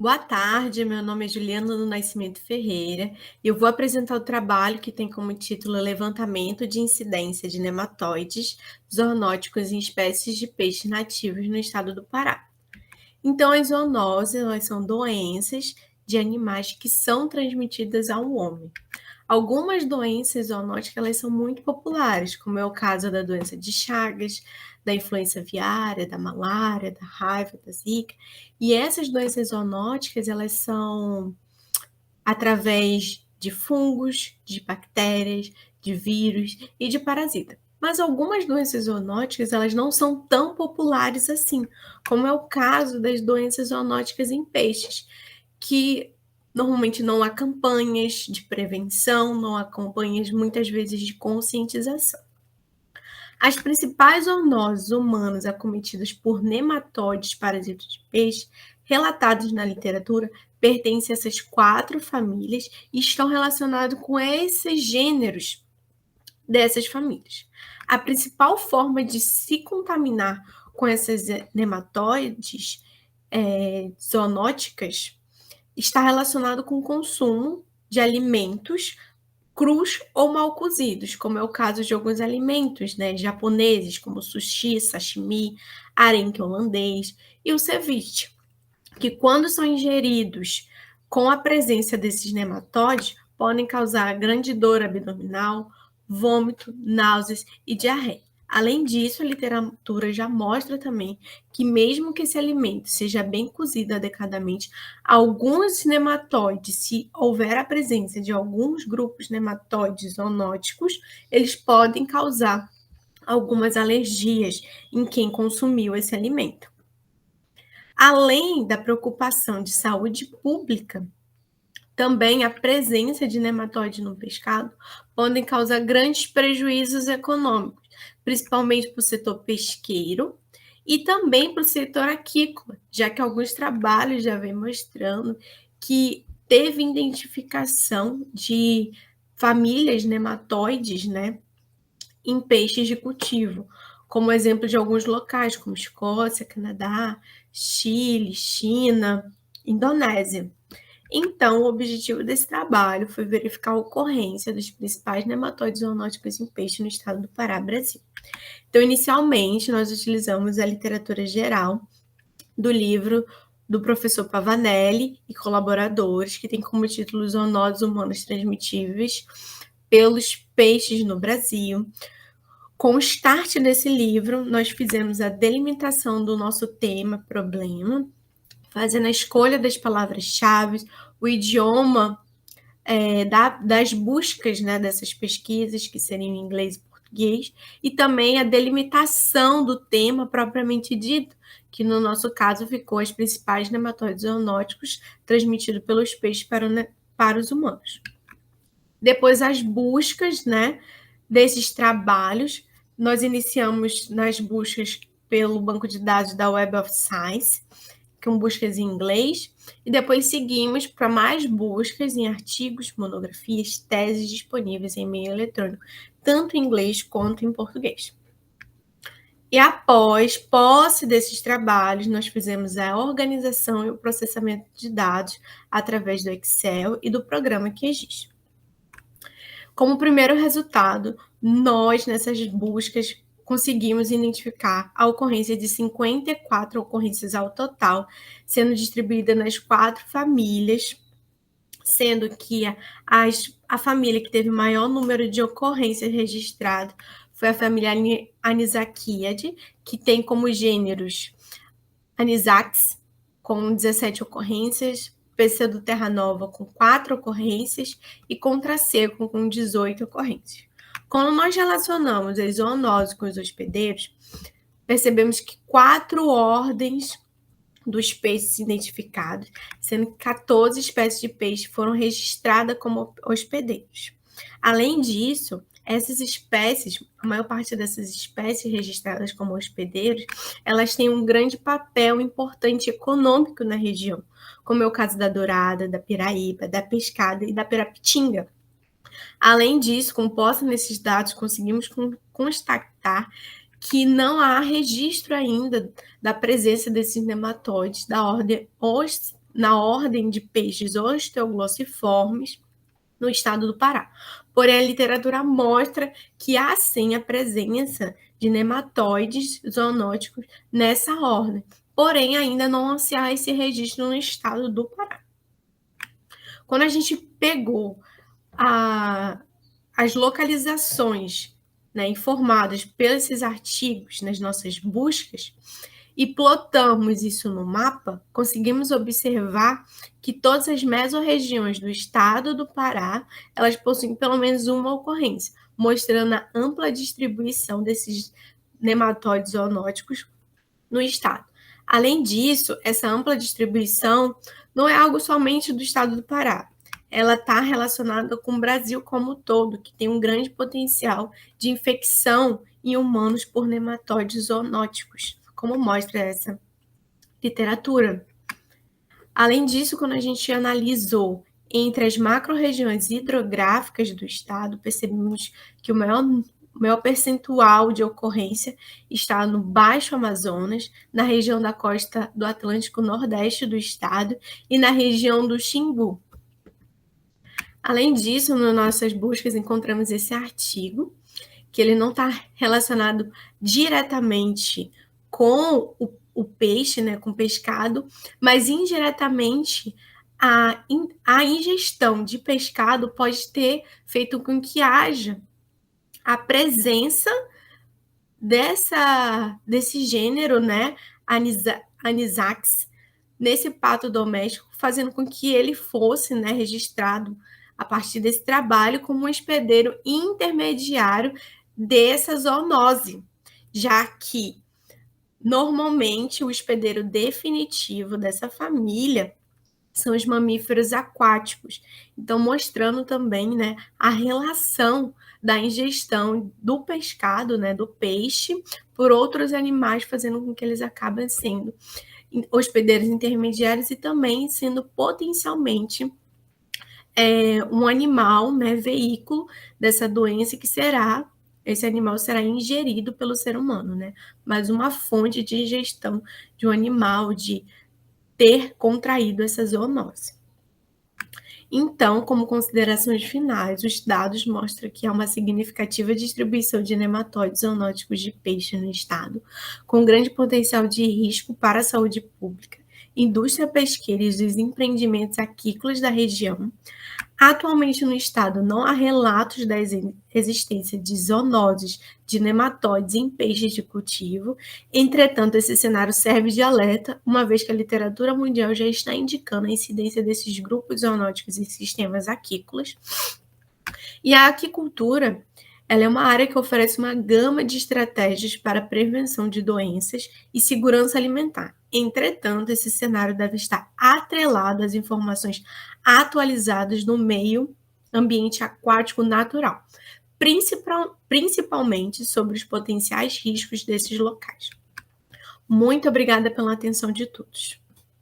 Boa tarde, meu nome é Juliana do Nascimento Ferreira e eu vou apresentar o trabalho que tem como título Levantamento de incidência de nematóides zoonóticos em espécies de peixes nativos no estado do Pará. Então, as zoonoses, elas são doenças de animais que são transmitidas ao homem. Algumas doenças zoonóticas elas são muito populares, como é o caso da doença de Chagas, da influenza aviária, da malária, da raiva, da zika. E essas doenças zoonóticas elas são através de fungos, de bactérias, de vírus e de parasita. Mas algumas doenças zoonóticas elas não são tão populares assim, como é o caso das doenças zoonóticas em peixes, que normalmente não há campanhas de prevenção, não há campanhas muitas vezes de conscientização. As principais zoonoses humanas acometidas por nematóides parasitas de peixe, relatados na literatura, pertencem a essas 4 famílias e estão relacionados com esses gêneros dessas famílias. A principal forma de se contaminar com essas nematóides zoonóticas está relacionado com o consumo de alimentos crus ou mal cozidos, como é o caso de alguns alimentos, né, japoneses, como sushi, sashimi, arenque holandês e o ceviche, que quando são ingeridos com a presença desses nematóides, podem causar grande dor abdominal, vômito, náuseas e diarreia. Além disso, a literatura já mostra também que mesmo que esse alimento seja bem cozido adequadamente, alguns nematóides, se houver a presença de alguns grupos nematóides zoonóticos, eles podem causar algumas alergias em quem consumiu esse alimento. Além da preocupação de saúde pública, também a presença de nematóide no pescado podem causar grandes prejuízos econômicos, principalmente para o setor pesqueiro e também para o setor aquícola, já que alguns trabalhos já vêm mostrando que teve identificação de famílias nematóides, né, em peixes de cultivo, como exemplo de alguns locais, como Escócia, Canadá, Chile, China, Indonésia. Então, o objetivo desse trabalho foi verificar a ocorrência dos principais nematóides zoonóticos em peixe no estado do Pará, Brasil. Então, inicialmente, nós utilizamos a literatura geral do livro do professor Pavanelli e colaboradores, que tem como título Zoonoses Humanas Transmitíveis pelos Peixes no Brasil. Com o start desse livro, nós fizemos a delimitação do nosso tema, problema, fazendo a escolha das palavras-chave, o idioma das buscas, né, dessas pesquisas, que seriam em inglês e português, e também a delimitação do tema propriamente dito, que no nosso caso ficou as principais nematóides zoonóticos transmitidos pelos peixes para os humanos. Depois, as buscas, né, desses trabalhos, nós iniciamos nas buscas pelo banco de dados da Web of Science, com buscas em inglês, e depois seguimos para mais buscas em artigos, monografias, teses disponíveis em meio eletrônico, tanto em inglês quanto em português. E após posse desses trabalhos, nós fizemos a organização e o processamento de dados através do Excel e do programa QGIS. Como primeiro resultado, nós, nessas buscas, conseguimos identificar a ocorrência de 54 ocorrências ao total, sendo distribuída nas 4 famílias, sendo que a família que teve maior número de ocorrências registradas foi a família Anisakidae, que tem como gêneros Anisax, com 17 ocorrências, Pseudoterra nova com 4 ocorrências e Contraseco com 18 ocorrências. Quando nós relacionamos as zoonoses com os hospedeiros, percebemos que 4 ordens dos peixes identificados, sendo que 14 espécies de peixe foram registradas como hospedeiros. Além disso, essas espécies, a maior parte dessas espécies registradas como hospedeiros, elas têm um grande papel importante econômico na região, como é o caso da dourada, da piraíba, da pescada e da pirapitinga. Além disso, com posse nesses dados, conseguimos constatar que não há registro ainda da presença desses nematóides da ordem na ordem de peixes osteoglossiformes no estado do Pará. Porém, a literatura mostra que há sim a presença de nematóides zoonóticos nessa ordem. Porém, ainda não se há esse registro no estado do Pará. Quando a gente pegou as localizações, né, informadas pelos esses artigos nas nossas buscas, e plotamos isso no mapa, conseguimos observar que todas as mesorregiões do estado do Pará, elas possuem pelo menos uma ocorrência, mostrando a ampla distribuição desses nematóides zoonóticos no estado. Além disso, essa ampla distribuição não é algo somente do estado do Pará. Ela está relacionada com o Brasil como um todo, que tem um grande potencial de infecção em humanos por nematóides zoonóticos, como mostra essa literatura. Além disso, quando a gente analisou entre as macro-regiões hidrográficas do estado, percebemos que o maior percentual de ocorrência está no Baixo Amazonas, na região da costa do Atlântico Nordeste do estado e na região do Xingu. Além disso, nas nossas buscas encontramos esse artigo, que ele não está relacionado diretamente com o peixe, né, com o pescado, mas indiretamente a ingestão de pescado pode ter feito com que haja a presença desse gênero, né, Anisakis, nesse pato doméstico, fazendo com que ele fosse, né, registrado a partir desse trabalho como um hospedeiro intermediário dessa zoonose, já que normalmente o hospedeiro definitivo dessa família são os mamíferos aquáticos. Então, mostrando também, né, a relação da ingestão do pescado, né, do peixe, por outros animais, fazendo com que eles acabem sendo hospedeiros intermediários e também sendo potencialmente um animal, né, veículo dessa doença esse animal será ingerido pelo ser humano, né? Mas uma fonte de ingestão de um animal, de ter contraído essa zoonose. Então, como considerações finais, os dados mostram que há uma significativa distribuição de nematóides zoonóticos de peixe no estado, com grande potencial de risco para a saúde pública, indústria pesqueira e os empreendimentos aquícolas da região. Atualmente no estado não há relatos da existência de zoonoses de nematóides em peixes de cultivo. Entretanto, esse cenário serve de alerta, uma vez que a literatura mundial já está indicando a incidência desses grupos zoonóticos em sistemas aquícolas. E a aquicultura, ela é uma área que oferece uma gama de estratégias para a prevenção de doenças e segurança alimentar. Entretanto, esse cenário deve estar atrelado às informações atualizadas no meio ambiente aquático natural, principalmente sobre os potenciais riscos desses locais. Muito obrigada pela atenção de todos.